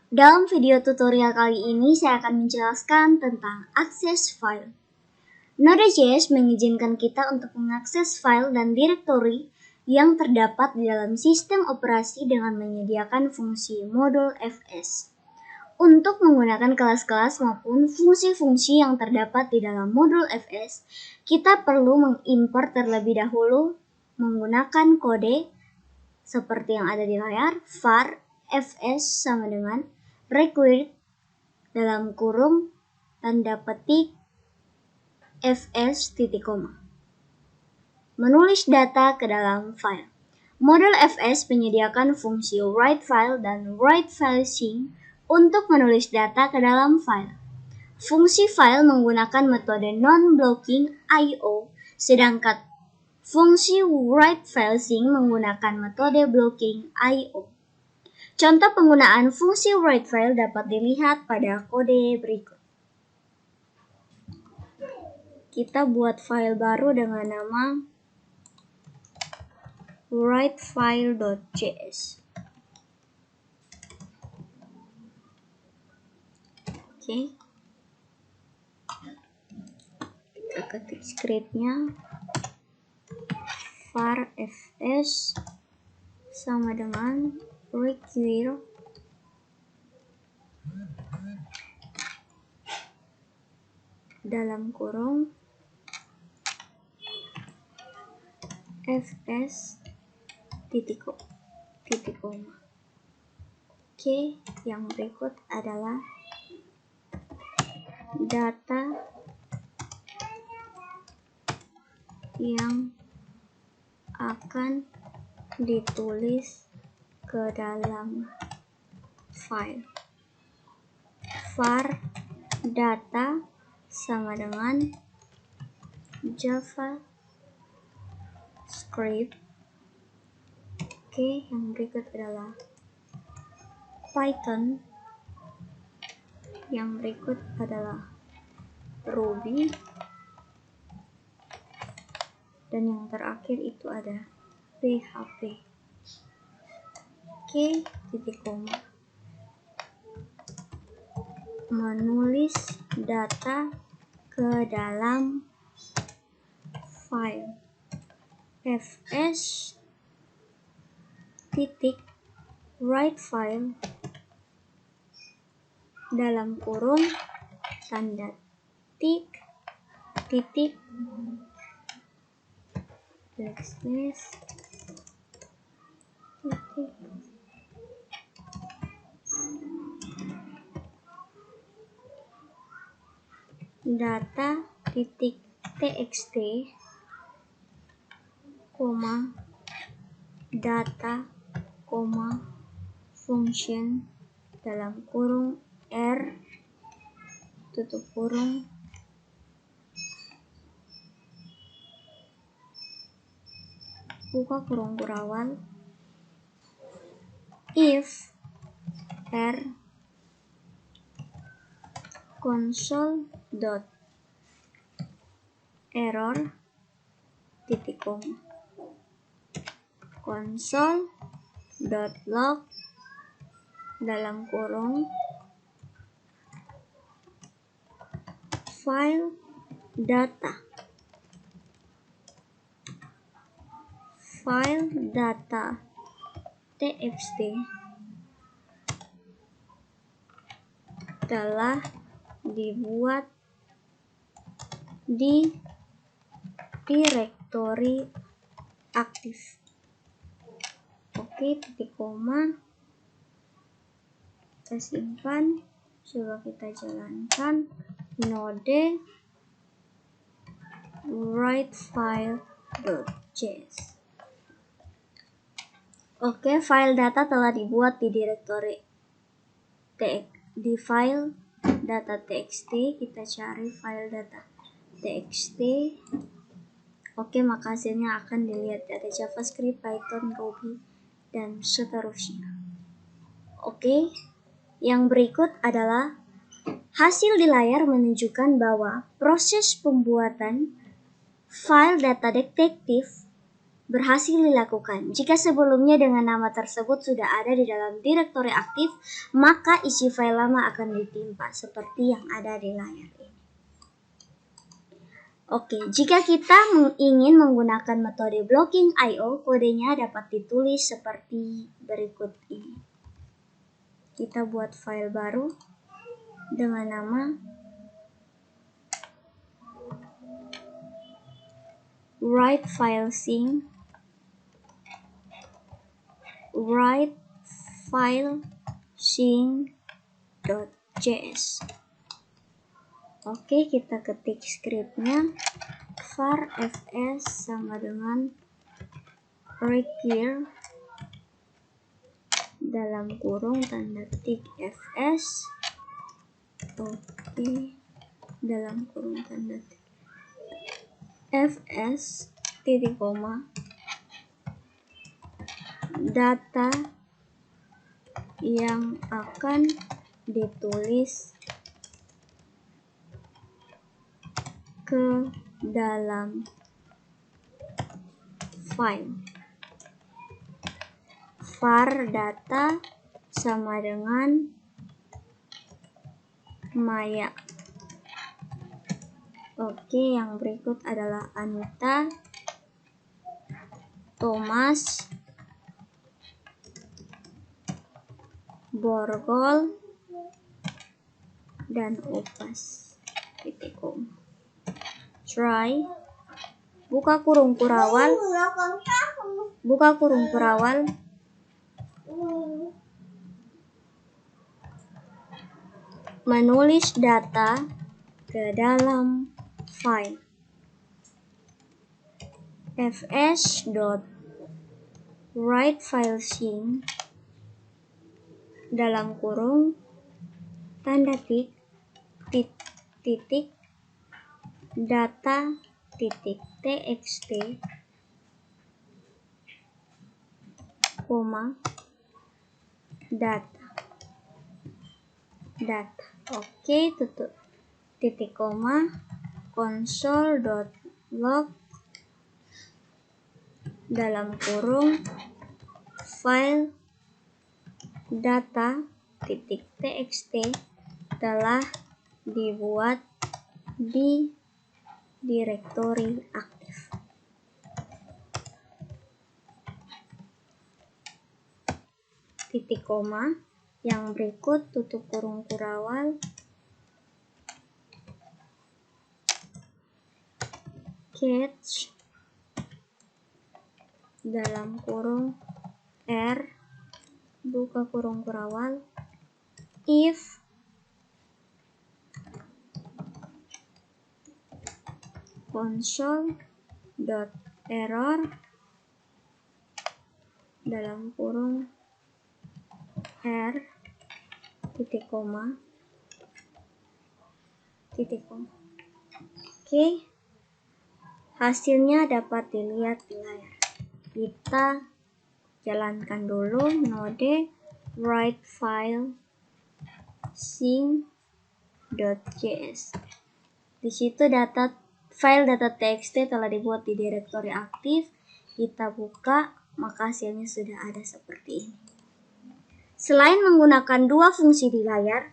Dalam video tutorial kali ini saya akan menjelaskan tentang akses file. Node.js mengizinkan kita untuk mengakses file dan direktori yang terdapat di dalam sistem operasi dengan menyediakan fungsi modul fs. Untuk menggunakan kelas-kelas maupun fungsi-fungsi yang terdapat di dalam modul fs, kita perlu mengimport terlebih dahulu menggunakan kode seperti yang ada di layar, var fs sama dengan required dalam kurung tanda petik fs titik koma. Menulis data ke dalam file. Modul fs menyediakan fungsi write file dan write file sync untuk menulis data ke dalam file. Fungsi file menggunakan metode non-blocking I/O, sedangkan fungsi write file sync menggunakan metode blocking I/O. Contoh penggunaan fungsi write file dapat dilihat pada kode berikut. Kita buat file baru dengan nama writefile.js. Oke. Kita ketik scriptnya var fs sama dengan require dalam kurung fs titik koma. Oke, yang berikut adalah data yang akan ditulis ke dalam file. var data sama dengan javascript. Oke, yang berikut adalah Python. Yang berikut adalah Ruby. Dan yang terakhir itu ada PHP. Oke, titik koma. Menulis data ke dalam file fs titik write file dalam kurung tanda titik backslash titik data titik txt koma data koma function dalam kurung r tutup kurung buka kurung kurawal if r console.error titik koma console.log dalam kurung file data txt telah dibuat di direktori aktif. Oke, titik koma. Kita simpan. Coba kita jalankan node writefile.js. Oke, file data telah dibuat di direktori di file data txt. Kita cari file data txt. Oke, maka hasilnya akan dilihat ada JavaScript, Python, Ruby, dan seterusnya. Oke, yang berikut adalah hasil di layar menunjukkan bahwa proses pembuatan file data detektif berhasil dilakukan. Jika sebelumnya dengan nama tersebut sudah ada di dalam direktori aktif, maka isi file lama akan ditimpa seperti yang ada di layar ini. Oke, jika kita ingin menggunakan metode blocking I/O, kodenya dapat ditulis seperti berikut ini. Kita buat file baru dengan nama writefilesync.js. Oke, kita ketik scriptnya var fs sama dengan require dalam kurung tanda ketik fs. Oke, dalam kurung tanda ketik fs titik koma data yang akan ditulis ke dalam file. Var data sama dengan Maya. Oke, yang berikut adalah Anita, Thomas, Borgol, dan Upas. Try, buka kurung kurawal, menulis data ke dalam file fs.writefilesync dalam kurung tanda titik data titik txt koma data. Oke, tutup titik koma console.log dalam kurung file data titik txt telah dibuat di direktori aktif. Titik koma, yang berikut tutup kurung kurawal, catch dalam kurung r buka kurung kurawal if console.error dalam kurung r titik koma. Oke, hasilnya dapat dilihat di layar. Kita jalankan dulu node writefilesync.js. Di situ file data txt telah dibuat di direktori aktif. Kita buka, maka hasilnya sudah ada seperti ini. Selain menggunakan dua fungsi di layar,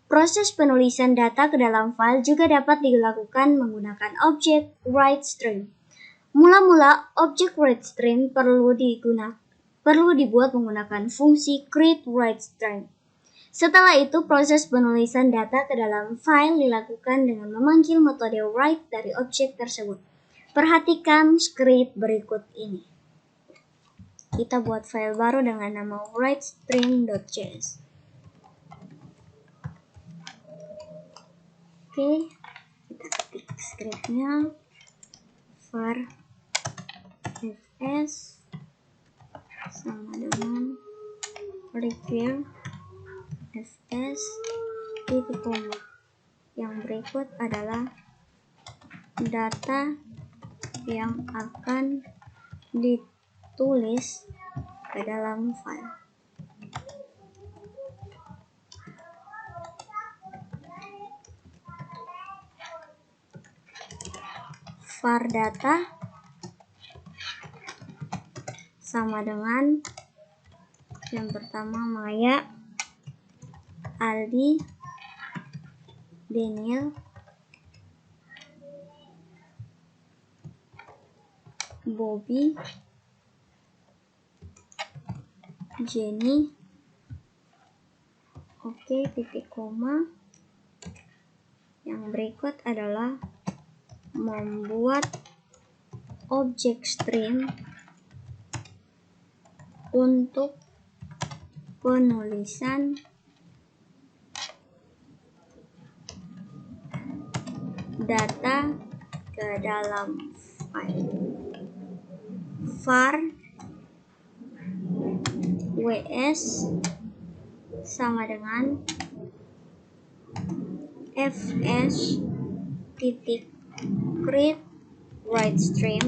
proses penulisan data ke dalam file juga dapat dilakukan menggunakan objek WriteStream. Mula-mula, objek WriteStream perlu dibuat menggunakan fungsi createWriteStream. Setelah itu, proses penulisan data ke dalam file dilakukan dengan memanggil metode write dari objek tersebut. Perhatikan script berikut ini. Kita buat file baru dengan nama writestream.js. Oke, kita ketik scriptnya var fs sama dengan require fs titik koma. Yang berikut adalah data yang akan ditulis ke dalam file. Var data sama dengan yang pertama Maya, Aldi, Daniel, Bobby, Jenny. Oke, titik koma. Yang berikut adalah membuat objek stream untuk penulisan data ke dalam file. var ws sama dengan fs titik create write stream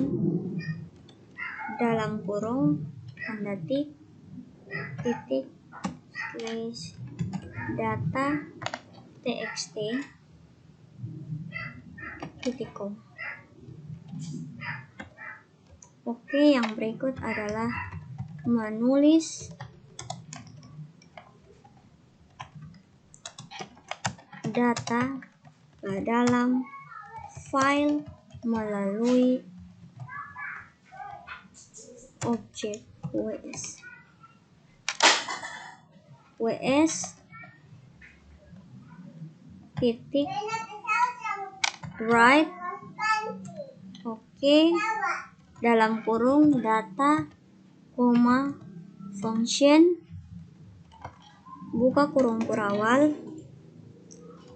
dalam kurung tanda titik slash data txt titik com. Oke, yang berikut adalah menulis data ke dalam file melalui objek ws titik write dalam kurung data, function, buka kurung kurawal,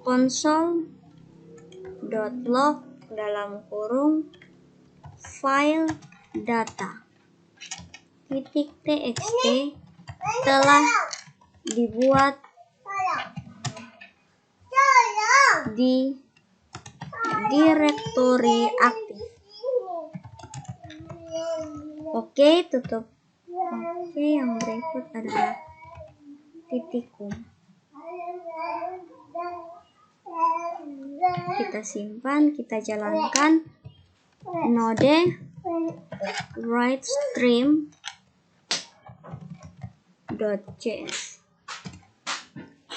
console.log dalam kurung file data .txt telah dibuat di direktori aktif. Oke, tutup. Oke, yang berikut adalah titikku. Kita simpan, kita jalankan node write stream.js.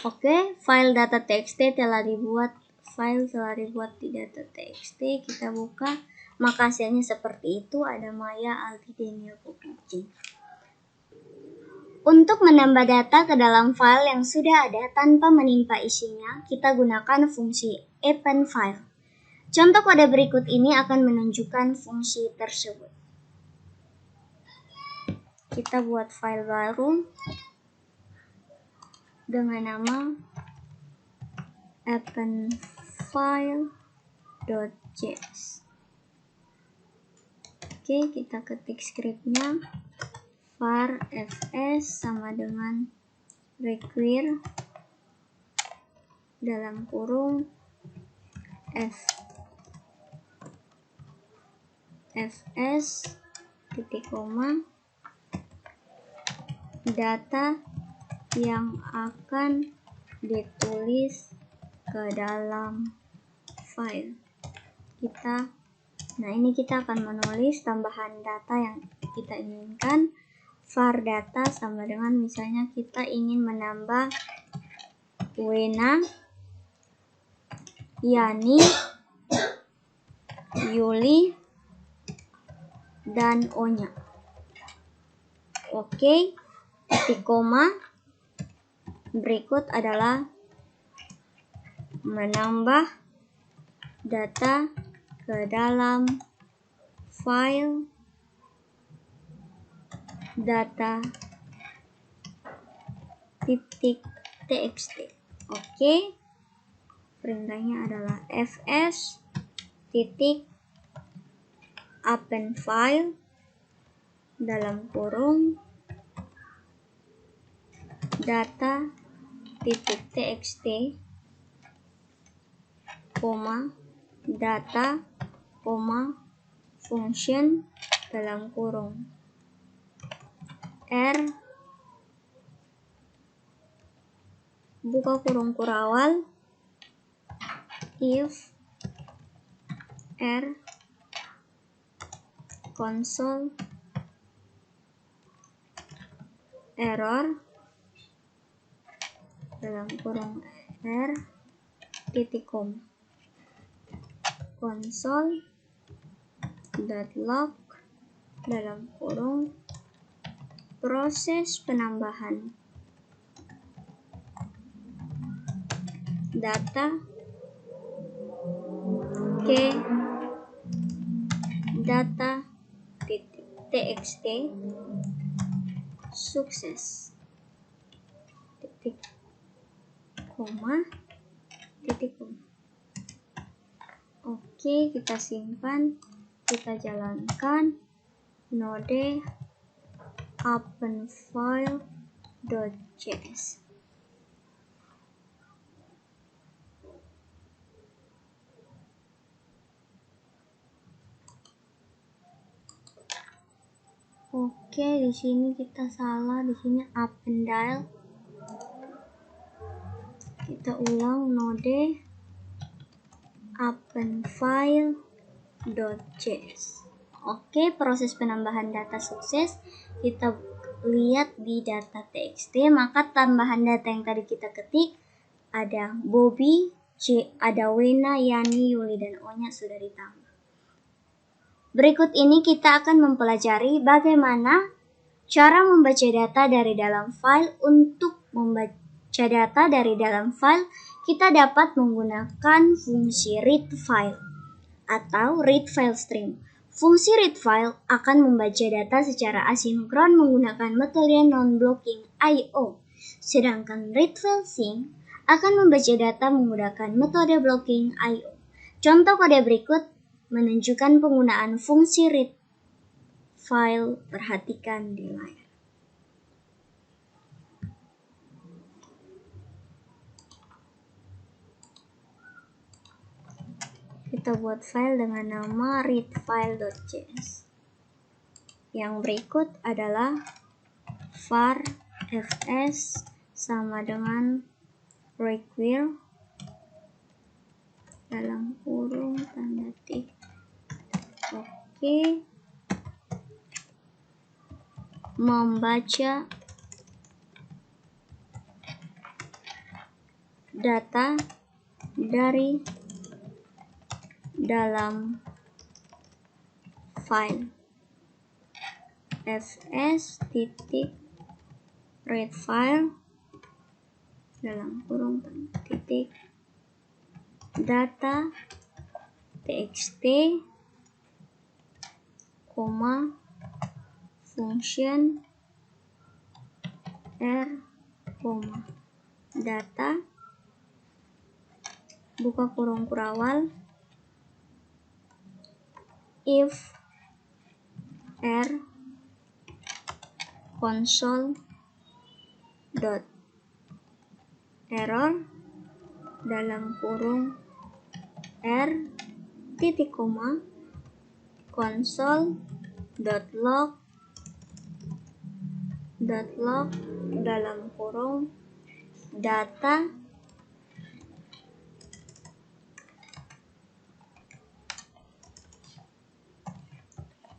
Oke, file data txt telah dibuat di data txt. Kita buka, maka hasilnya seperti itu. Ada Maya, Aldi, Daniel, Bobby. Untuk menambah data ke dalam file yang sudah ada tanpa menimpa isinya, kita gunakan fungsi append file. Contoh kode berikut ini akan menunjukkan fungsi tersebut. Kita buat file baru dengan nama appendfile.js. Oke, kita ketik scriptnya. var fs sama dengan require dalam kurung fs titik koma data yang akan ditulis ke dalam file kita. Nah, ini kita akan menulis tambahan data yang kita inginkan. Var data sama dengan misalnya kita ingin menambah Wena, Yani, Yuli, dan Onya. Oke, titik koma. Berikut adalah menambah data ke dalam file data .txt. Oke, perintahnya adalah fs append file dalam kurung data .txt, data, function dalam kurung r, buka kurung kurawal, if r console error dalam kurung r titik koma console.log dalam kurung proses penambahan data ke data.txt sukses titik koma. Oke, kita simpan, kita jalankan node openfile.js. Oke, di sini kita salah, di sini append-dial. Kita ulang node openfile.js. Oke, proses penambahan data sukses. Kita lihat di data.txt, maka tambahan data yang tadi kita ketik ada Bobby, ada Wena, Yani, Yuli, dan Onya sudah ditambah. Berikut ini kita akan mempelajari bagaimana cara membaca data dari dalam file. Untuk membaca data dari dalam file, kita dapat menggunakan fungsi read file atau read file stream. Fungsi read file akan membaca data secara asinkron menggunakan metode non-blocking I/O. Sedangkan read file sync akan membaca data menggunakan metode blocking I/O. Contoh kode berikut menunjukkan penggunaan fungsi read file. Perhatikan di layar. Kita buat file dengan nama readfile.js. Yang berikut adalah var fs sama dengan require dalam kurung tanda titik. Oke. Membaca data dari dalam file fs titik read file dalam kurung titik data txt koma function r koma data buka kurung kurawal if r console dot error dalam kurung r titik koma console dot log dalam kurung data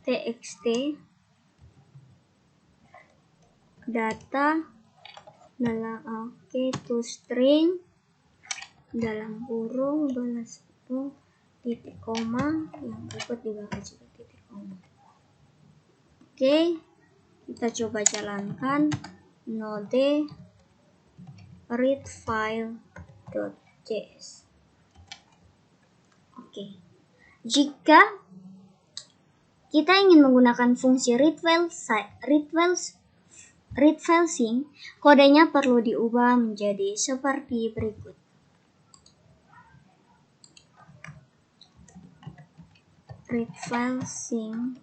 txt data dalam to string dalam kurung balas titik koma yang berikut dibaca juga titik koma. Oke, kita coba jalankan node readfile.js. Oke, jika kita ingin menggunakan fungsi read file sync, kodenya perlu diubah menjadi seperti berikut. Readfile sync.js.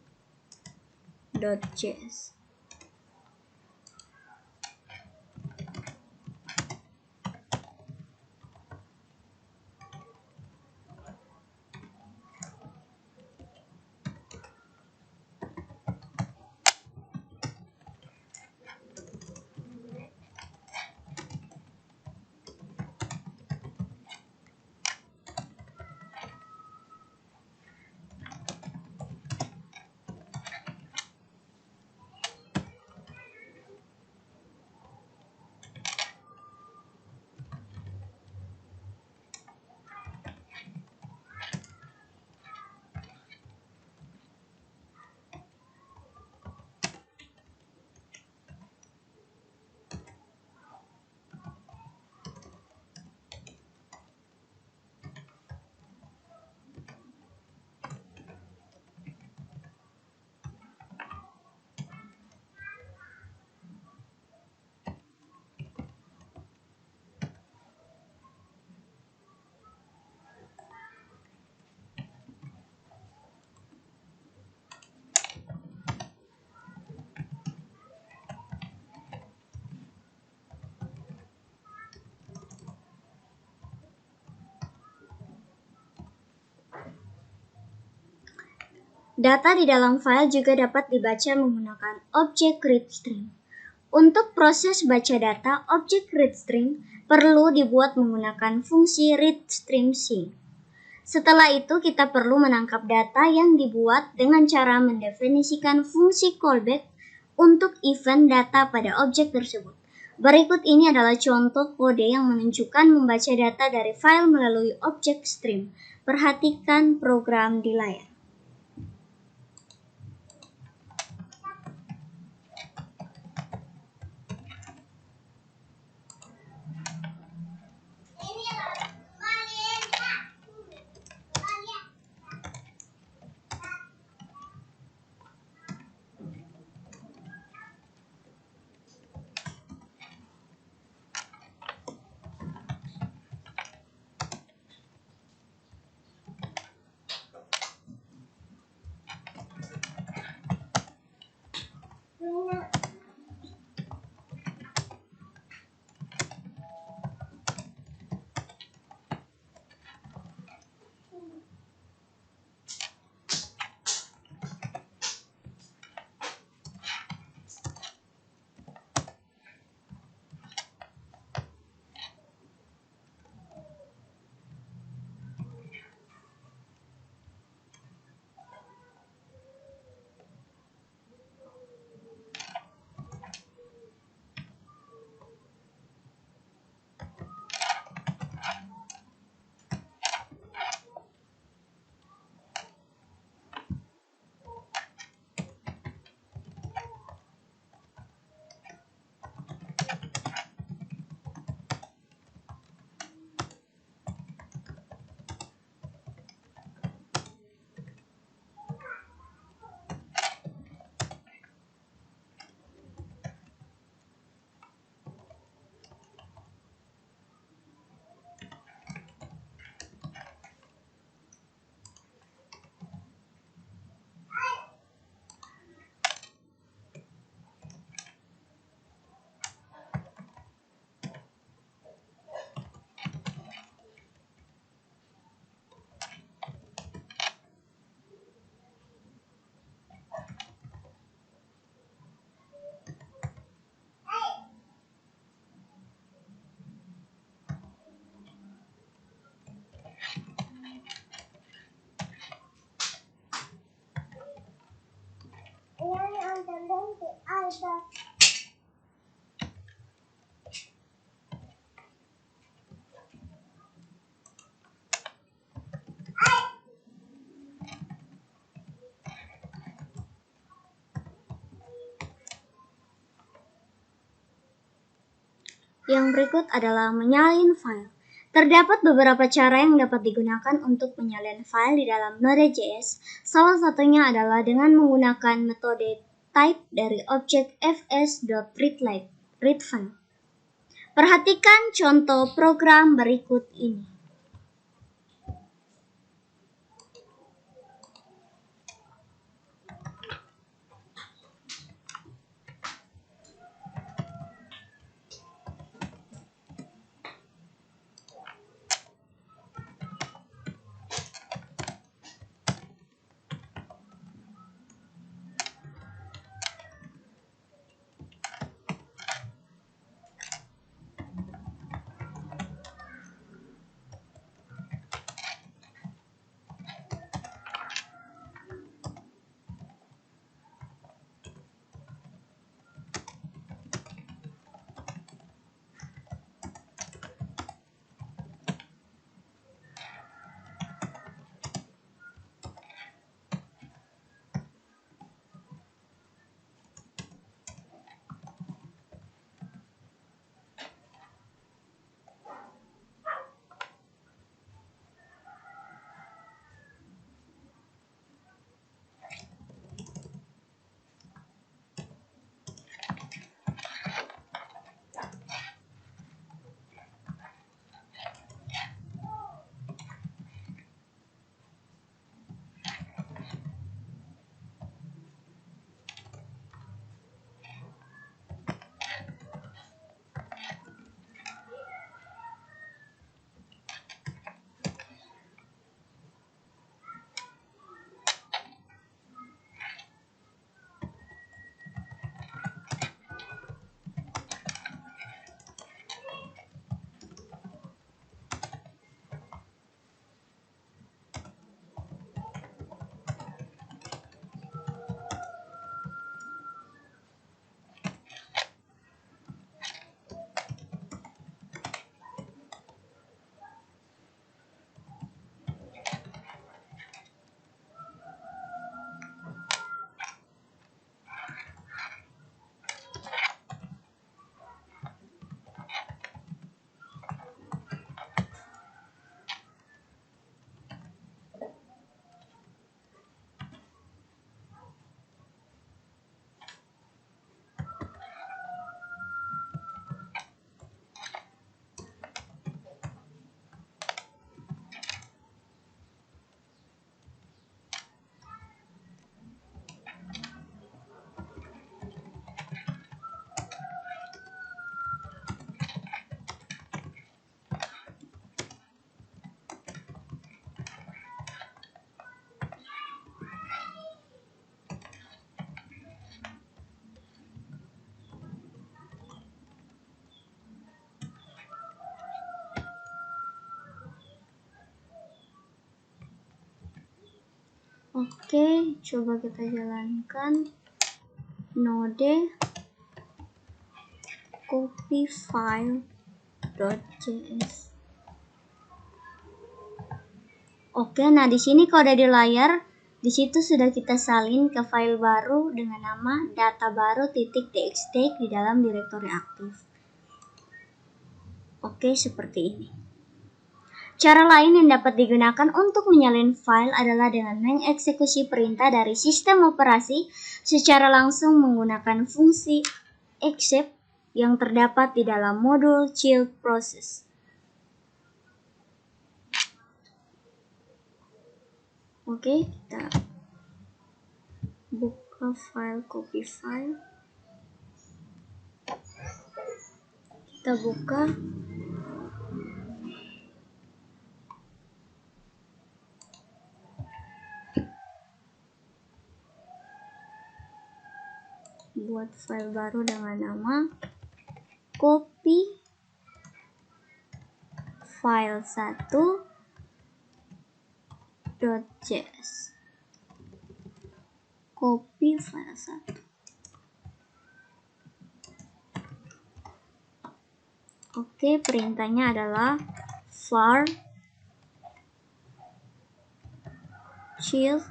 Data di dalam file juga dapat dibaca menggunakan objek readString. Untuk proses baca data, objek readString perlu dibuat menggunakan fungsi readString. Setelah itu, kita perlu menangkap data yang dibuat dengan cara mendefinisikan fungsi callback untuk event data pada objek tersebut. Berikut ini adalah contoh kode yang menunjukkan membaca data dari file melalui objek stream. Perhatikan program di layar. Yang berikut adalah menyalin file. Terdapat beberapa cara yang dapat digunakan untuk menyalin file di dalam Node.js. Salah satunya adalah dengan menggunakan metode type dari objek fs.readFile. Perhatikan contoh program berikut ini. Oke, coba kita jalankan node copy file.js. Oke, nah di sini kode di layar, di situ sudah kita salin ke file baru dengan nama databaru.txt di dalam direktori aktif. Oke, seperti ini. Cara lain yang dapat digunakan untuk menyalin file adalah dengan mengeksekusi perintah dari sistem operasi secara langsung menggunakan fungsi exec yang terdapat di dalam modul child process. Oke, kita buka file copy file. Kita buka. Buat file baru dengan nama copy file1.js. Copy file 1. Oke, perintahnya adalah var child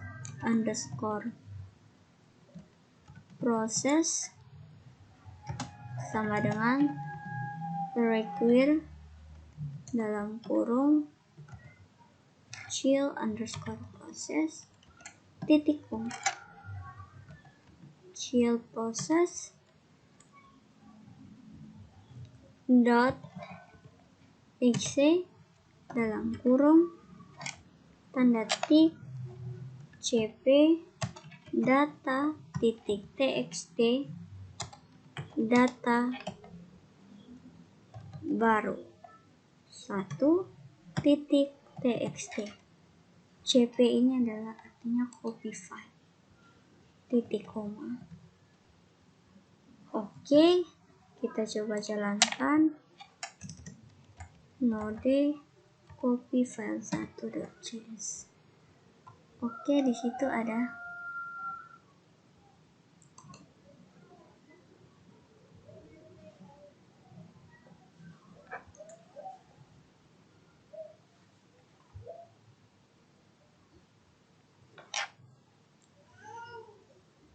underscore process sama dengan require dalam kurung child underscore process titik child process dot exe dalam kurung tanda titik cp data titik txt data baru 1 titik txt. cp ini adalah artinya copy file titik koma. Oke, kita coba jalankan node copy file 1.js. Oke, di situ ada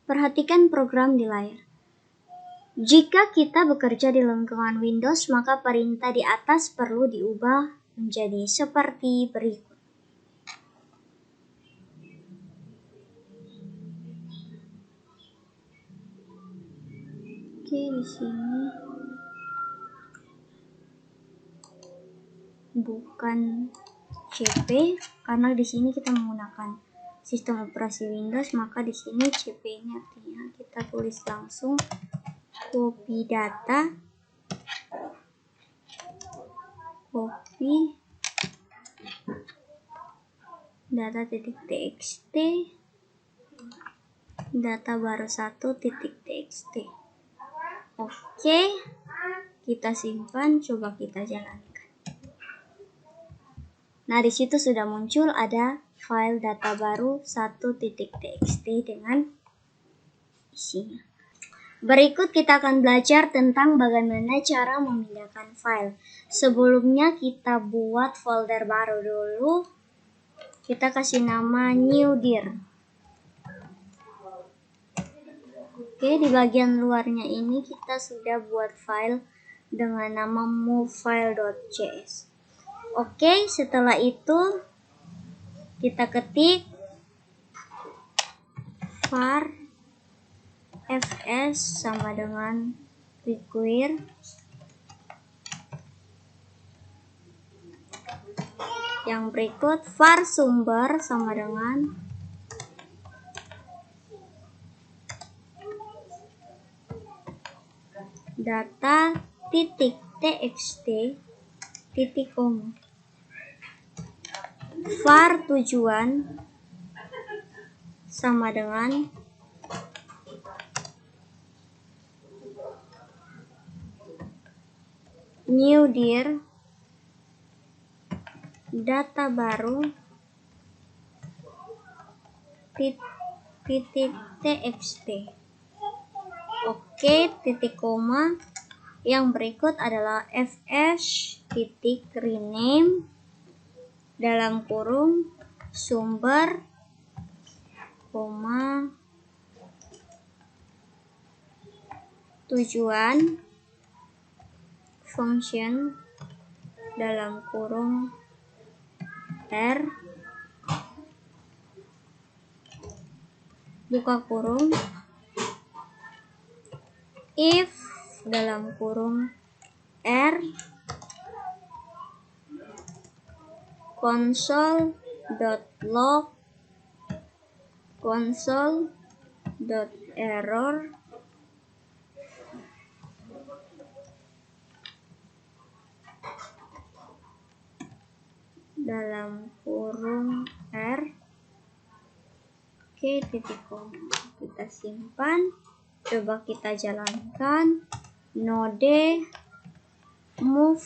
perhatikan program di layar. Jika kita bekerja di lingkungan Windows, maka perintah di atas perlu diubah menjadi seperti berikut. Oke, di sini bukan cp karena di sini kita menggunakan sistem operasi Windows, maka di sini cp ini artinya kita tulis langsung copy data txt data baru 1.txt. Oke, kita simpan, coba kita jalankan. Nah, di situ sudah muncul ada file data baru 1.txt dengan isinya. Berikut kita akan belajar tentang bagaimana cara memindahkan file. Sebelumnya kita buat folder baru dulu. Kita kasih nama new dir. Oke, di bagian luarnya ini kita sudah buat file dengan nama movefile.js. Oke, setelah itu kita ketik var fs sama dengan require yang berikut var sumber sama dengan data titik txt titik koma. Var tujuan sama dengan new dir data baru titik txt. Oke, titik koma. Yang berikut adalah fs titik rename dalam kurung sumber koma tujuan function dalam kurung r buka kurung if dalam kurung r console.log console.error dalam kurung r. Oke, titik koma. Kita simpan, coba kita jalankan. Node move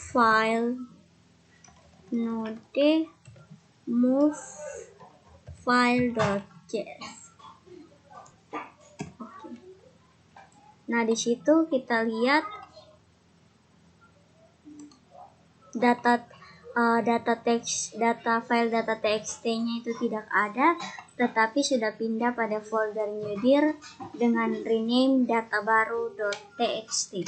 file.js. Oke. Nah, di situ kita lihat data file data txt-nya itu tidak ada, tetapi sudah pindah pada folder nyudir dengan rename databaru.txt.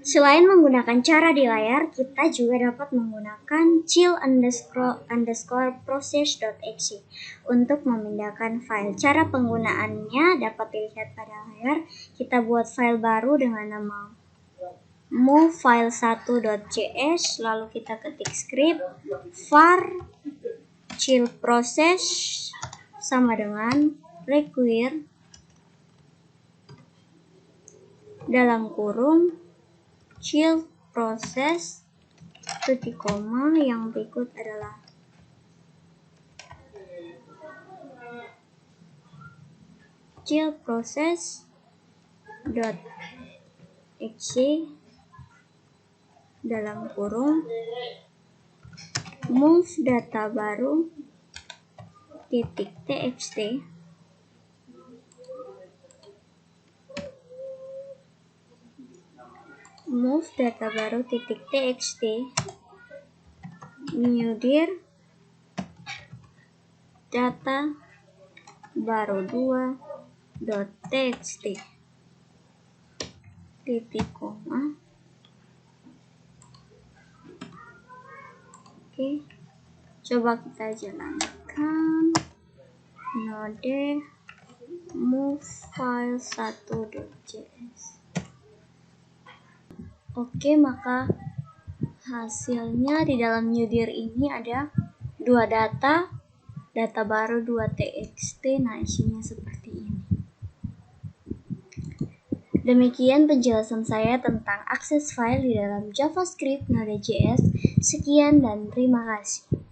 Selain menggunakan cara di layar, kita juga dapat menggunakan chill_process.exe untuk memindahkan file. Cara penggunaannya dapat dilihat pada layar. Kita buat file baru dengan nama movefile1.js, lalu kita ketik script var chill process sama dengan require dalam kurung chill process titik koma. Yang berikut adalah chill process.exe dalam kurung move data baru titik txt move data baru titik txt nyudir data baru 2.txt titik koma. Oke, coba kita jalankan. Node movefile1.js. Oke, maka hasilnya di dalam nyudir ini ada dua data baru 2.txt. Nah, isinya seperti ini. Demikian penjelasan saya tentang akses file di dalam JavaScript Node.js. Sekian dan terima kasih.